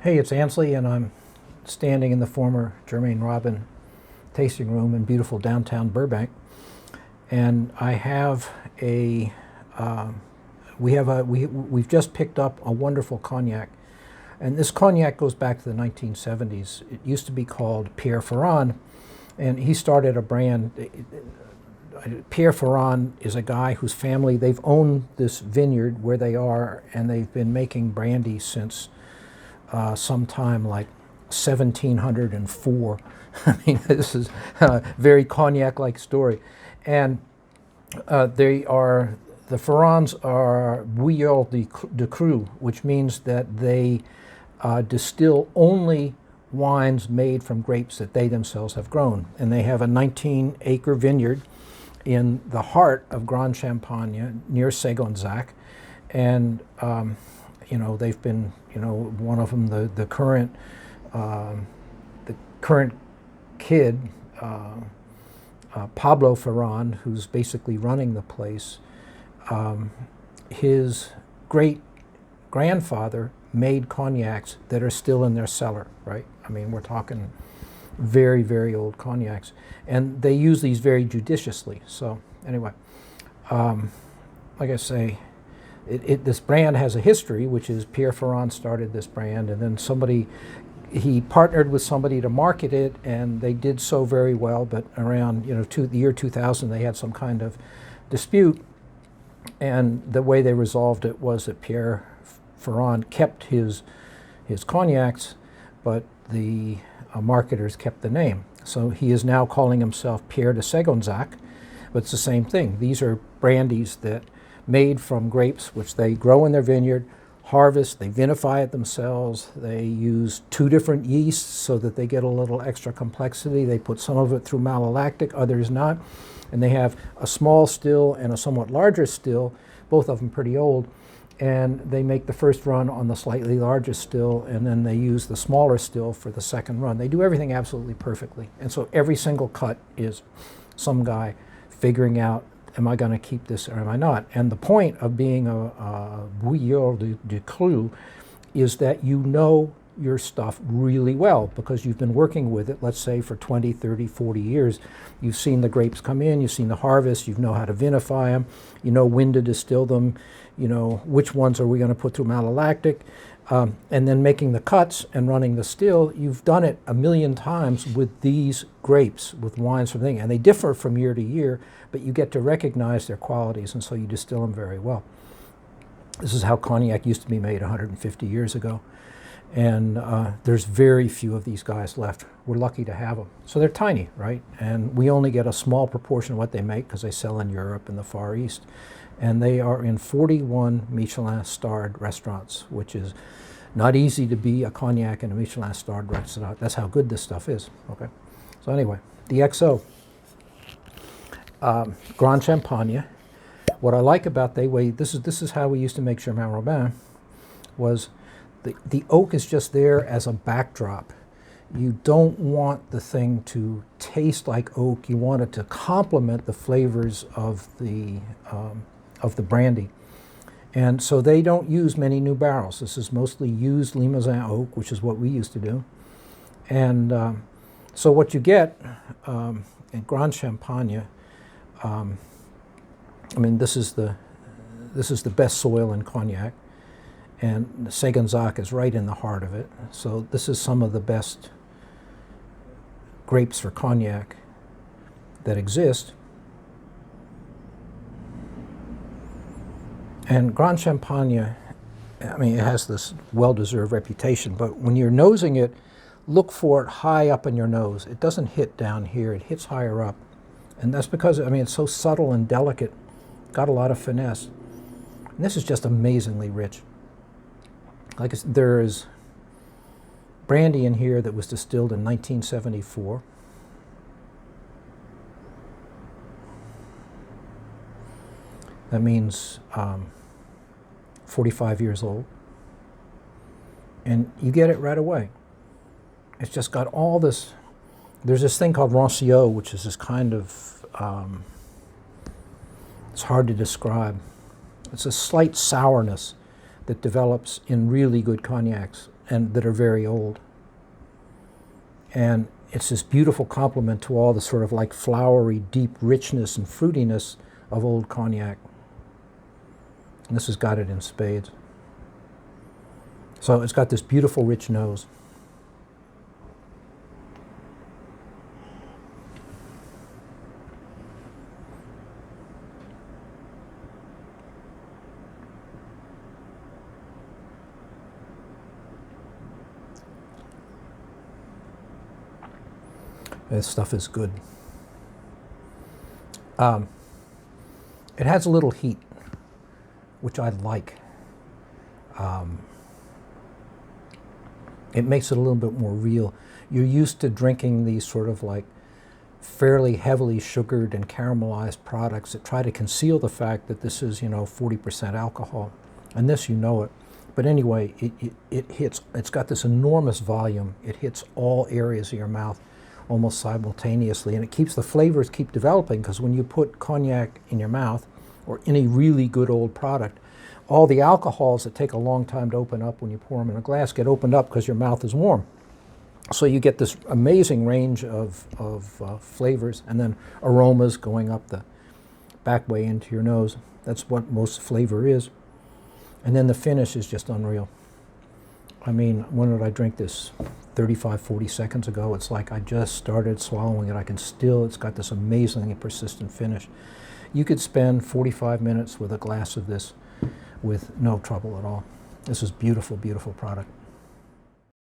Hey, it's Ansley, and I'm standing in the former Germain Robin tasting room in beautiful downtown Burbank. And I have we've just picked up a wonderful cognac. And this cognac goes back to the 1970s. It used to be called Pierre Ferrand, and he started a brand. Pierre Ferrand is a guy whose family, they've owned this vineyard where they are, and they've been making brandy since sometime like 1704. I mean, this is a very cognac-like story. And the Ferrands are bouilleurs de cru, which means that they distill only wines made from grapes that they themselves have grown. And they have a 19-acre vineyard in the heart of Grand Champagne near Segonzac. And they've been, one of them, the current kid, Pablo Ferrand, who's basically running the place. His great grandfather made cognacs that are still in their cellar, right? I mean, we're talking very, very old cognacs, and they use these very judiciously. So anyway, like I say, this brand has a history, which is Pierre Ferrand started this brand, and then he partnered with somebody to market it, and they did so very well. But around the year 2000, they had some kind of dispute, and the way they resolved it was that Pierre Ferrand kept his cognacs, but the marketers kept the name. So he is now calling himself Pierre de Segonzac, but it's the same thing. These are brandies that made from grapes which they grow in their vineyard, harvest, they vinify it themselves. They use 2 different yeasts so that they get a little extra complexity. They put some of it through malolactic, others not. And they have a small still and a somewhat larger still, both of them pretty old. And they make the first run on the slightly larger still, and then they use the smaller still for the second run. They do everything absolutely perfectly. And so every single cut is some guy figuring out, am I going to keep this or am I not? And the point of being a bouilleur de cru is that you know your stuff really well because you've been working with it, let's say, for 20, 30, 40 years. You've seen the grapes come in, you've seen the harvest, you know how to vinify them, you know when to distill them, you know which ones are we going to put through malolactic, and then making the cuts and running the still. You've done it a million times with these grapes, with wines from things, and they differ from year to year, but you get to recognize their qualities, and so you distill them very well. This is how cognac used to be made 150 years ago. And there's very few of these guys left. We're lucky to have them. So they're tiny, right? And we only get a small proportion of what they make because they sell in Europe and the Far East. And they are in 41 Michelin-starred restaurants, which is not easy to be a cognac in a Michelin-starred restaurant. That's how good this stuff is, okay? So anyway, the XO, Grand Champagne. What I like about this is how we used to make Germain Robin, was the oak is just there as a backdrop. You don't want the thing to taste like oak. You want it to complement the flavors of the brandy. And so they don't use many new barrels. This is mostly used Limousin oak, which is what we used to do. And so what you get in Grand Champagne, I mean, this is the best soil in cognac. And Segonzac is right in the heart of it. So this is some of the best grapes for cognac that exist. And Grand Champagne, I mean, it has this well-deserved reputation, but when you're nosing it, look for it high up in your nose. It doesn't hit down here, it hits higher up. And that's because, I mean, it's so subtle and delicate, got a lot of finesse. And this is just amazingly rich. Like there is brandy in here that was distilled in 1974. That means 45 years old. And you get it right away. It's just got all this. There's this thing called Roncio, which is this kind of, it's hard to describe. It's a slight sourness that develops in really good cognacs. and that are very old. And it's this beautiful complement to all the sort of like flowery, deep richness and fruitiness of old cognac. And this has got it in spades. So it's got this beautiful, rich nose. This stuff is good. It has a little heat, which I like. It makes it a little bit more real. You're used to drinking these sort of like fairly heavily sugared and caramelized products that try to conceal the fact that this is, 40% alcohol. And this, you know it. But anyway, it hits, it's got this enormous volume. It hits all areas of your mouth almost simultaneously, and it keeps the flavors keep developing, because when you put cognac in your mouth, or any really good old product, all the alcohols that take a long time to open up when you pour them in a glass get opened up because your mouth is warm. So you get this amazing range of flavors, and then aromas going up the back way into your nose. That's what most flavor is. And then the finish is just unreal. I mean, when did I drink this? 35, 40 seconds ago. It's like I just started swallowing it. I can still, it's got this amazingly persistent finish. You could spend 45 minutes with a glass of this with no trouble at all. This is beautiful, beautiful product.